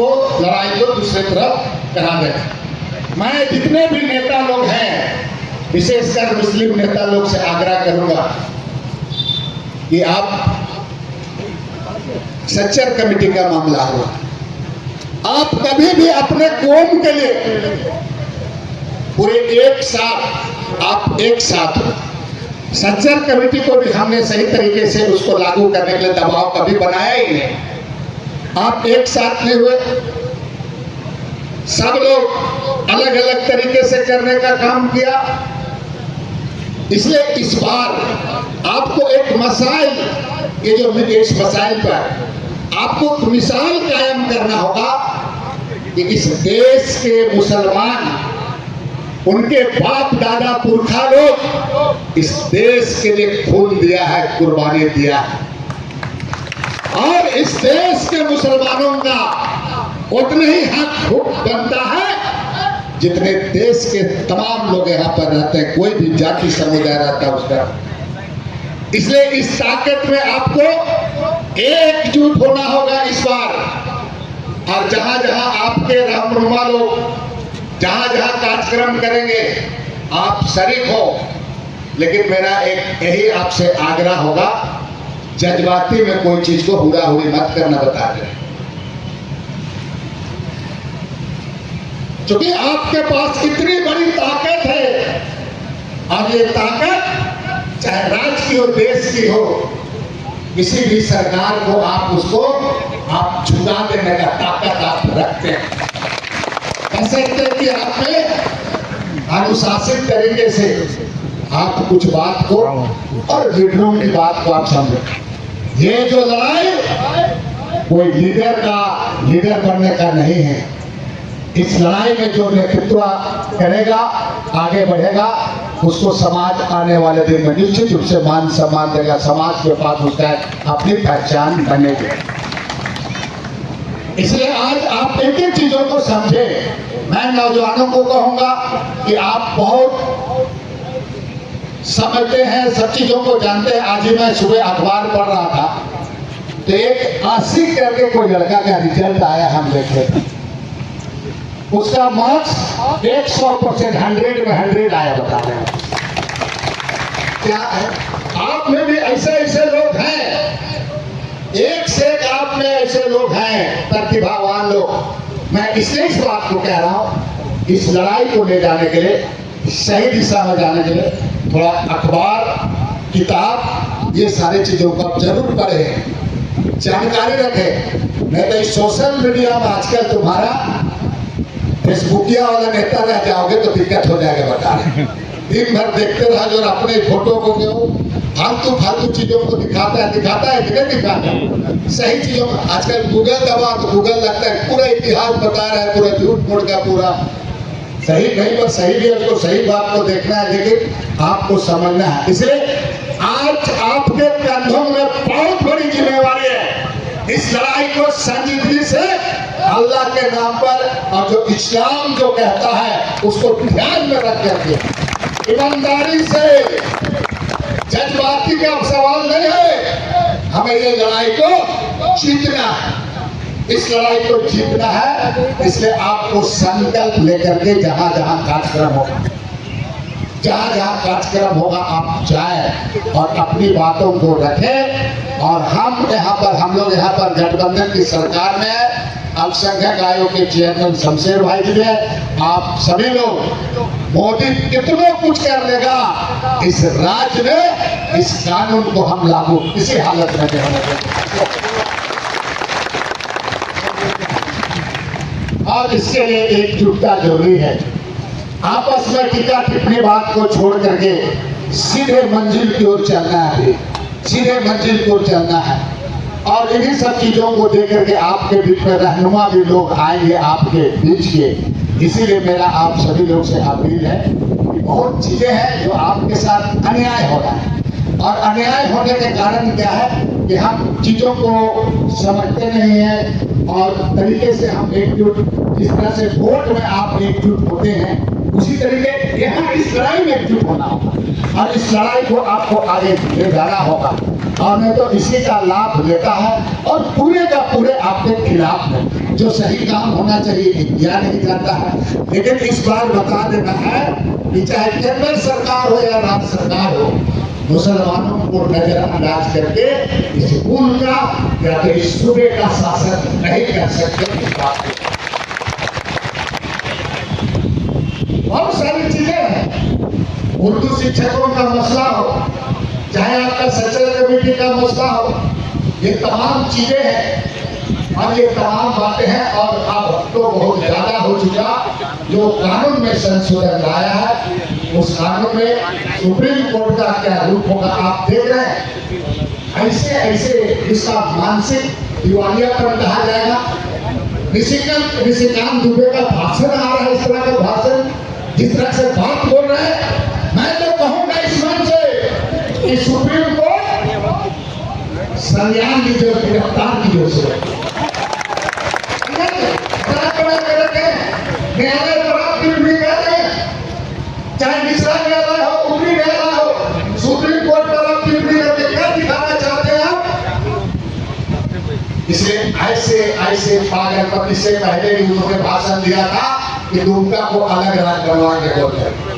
आपको लड़ाई को दूसरे तरफ करा देगा। मैं जितने भी नेता लोग हैं, विशेषकर मुस्लिम नेता लोग से आग्रह करूंगा कि आप सच्चर कमेटी का मामला हुआ, आप कभी भी अपने कौम के लिए पूरे एक साथ सच्चर कमेटी को भी हमने सही तरीके से उसको लागू करने के लिए दबाव कभी बनाया ही नहीं। आप एक साथ नहीं हुए, सब लोग अलग अलग तरीके से करने का काम किया। इसलिए इस बार आपको एक मसाइल, ये जो इस मसाइल पर आपको मिसाल कायम करना होगा कि इस देश के मुसलमान, उनके बाप दादा पुरखा लोग इस देश के लिए खून दिया है, कुर्बानी दिया है, और इस देश के मुसलमानों का उतना ही हक बनता है जितने देश के तमाम लोग यहाँ पर रहते हैं, कोई भी जाति समुदाय रहता है उसका। इसलिए इस ताकत में आपको एकजुट होना होगा इस बार, और जहां जहां आपके रहनुमा लोग जहां जहां कार्यक्रम करेंगे आप शरीक हो। लेकिन मेरा एक यही आपसे आग्रह होगा, जज्बाती में कोई चीज को हुरा हुरी मत करना, बता दें, क्योंकि आपके पास इतनी बड़ी ताकत है, और ये ताकत चाहे राज्य की हो, देश की हो, किसी भी सरकार को आप उसको आप झुका देने का ताकत आप रखते हैं। कह सकते हैं कि आप में अनुशासित तरीके से आप कुछ बात को और लीडरों की बात को आप समझे। ये जो लड़ाई कोई लीडर बनने का नहीं है। इस लड़ाई में जो नेतृत्व करेगा, आगे बढ़ेगा, उसको समाज आने वाले दिन में निश्चित रूप से मान सम्मान देगा, समाज के पास उसका अपनी पहचान बनेगी। इसलिए आज आप एक एक चीजों को समझे। मैं नौजवानों को कहूंगा कि आप बहुत समझते हैं, सब चीजों को जानते हैं। आज ही मैं सुबह अखबार पढ़ रहा था, तो एक आशिक करके कोई लड़का का रिजल्ट आया, हम देखे थे, उसका मार्क्स 100% 100 में 100 आया। बता रहे हैं क्या है? आप में भी ऐसे लोग हैं, एक से एक आप में ऐसे लोग हैं, प्रतिभावान लोग। मैं इसलिए इस बात को कह रहा हूं, इस लड़ाई को ले जाने के लिए, सही दिशा में जाने के लिए थोड़ा अखबार, किताब, ये सारी चीजों को आप जरूर पढ़ें, जानकारी रखें। नहीं तो इस सोशल मीडिया में आजकल तुम्हारा फेसबुकिया वाला नेता रह जाओगे तो दिक्कत हो जाएगा। बता रहे, दिन भर देखते रह जो अपने फोटो को फालतू चीजों को दिखाता है कि नहीं दिखाता, सही चीजों को। आजकल गूगल दबा तो गूगल लगता है पूरा इतिहास बता रहा है, पूरा झूठ मूठ का पूरा सही, कहीं पर सही भी है, उसको सही बात को देखना है, लेकिन आपको समझना है। इसलिए आज आपके कंधों में बहुत बड़ी जिम्मेवारी है। इस लड़ाई को संजीदगी से अल्लाह के नाम पर, और जो इस्लाम जो कहता है उसको ध्यान में रख करके ईमानदारी से, जज्बाती का सवाल नहीं है, हमें ये लड़ाई को जीतना है। इस लड़ाई को जीतना है, इसलिए आपको संकल्प लेकर के जहां जहां कार्यक्रम होगा आप जाएं और अपनी बातों को रखें। और हम लोग यहाँ पर गठबंधन की सरकार में है, अल्पसंख्यक आयोग के चेयरमैन शमशेर भाई जी है, आप सभी लोग, मोदी कितना कुछ कर लेगा, इस राज्य में इस कानून को हम लागू किसी हालत में नहीं होने देंगे। और इसके लिए एकजुटता जरूरी है। आपस में टीका टिप्पणी बात को छोड़ करके सीधे मंजिल की ओर चलना है, सीधे मंजिल की ओर चलना है। और इन्हीं सब चीजों को देख करके आपके बीच में रहनुमा भी लोग आएंगे आपके बीच के। इसीलिए मेरा आप सभी लोग से अपील है कि बहुत चीजें हैं जो आपके साथ अन्याय हो रहा है, और अन्याय होने के कारण क्या है कि हम चीजों को समझते नहीं हैं, और तरीके से हम एकजुट, जिस तरह से वोट में आप एकजुट होते हैं, उसी तरीके यहाँ इस लड़ाई में एकजुट होना होगा, और इस लड़ाई को आपको आगे ले जाना होगा। और नहीं तो इसी का लाभ लेता है और पूरे का पूरे आपके खिलाफ है। जो सही काम होना चाहिए किया नहीं जाता है। लेकिन इस बार बता देना है कि चाहे केंद्र सरकार हो या राज्य सरकार हो, मुसलमानों को नजरअंदाज करके इस मुल्क का या तो इस सूबे का शासन नहीं कर सकते। इस बात को बहुत सारी चीजें हैं, उर्दू शिक्षकों का मसला हो, चाहे आपका सचल कमेटी का मसला हो, ये तमाम चीजें हैं और ये तमाम बातें हैं। और अब तो बहुत ज्यादा हो चुका, जो कानून में संशोधन लाया है उस कानून में सुप्रीम कोर्ट का क्या रूप होगा आप देख रहे हैं। ऐसे ऐसे इसका मानसिक दिवालियापन कहा जाएगा। निशिकांत दुबे का भाषण आ रहा है, इस तरह का भाषण, जिस तरह से बात बोल रहे हैं, मैं तो कहूंगा इस मंच से कि सुप्रीम कोर्ट संज्ञान लीजिए, गिरफ्तार कीजिए उसे। न्यायालय पर आप टिप्पणी कर रहे हैं, चाहे निचला न्यायालय हो, ऊपरी न्यायालय हो, सुप्रीम कोर्ट पर आप टिप्पणी करके क्या दिखाना चाहते हैं आप? इसलिए ऐसे ऐसे पागलपन, इससे पहले भी उन्होंने भाषण दिया था कि दुमका को अलग राज्य बनवाने को।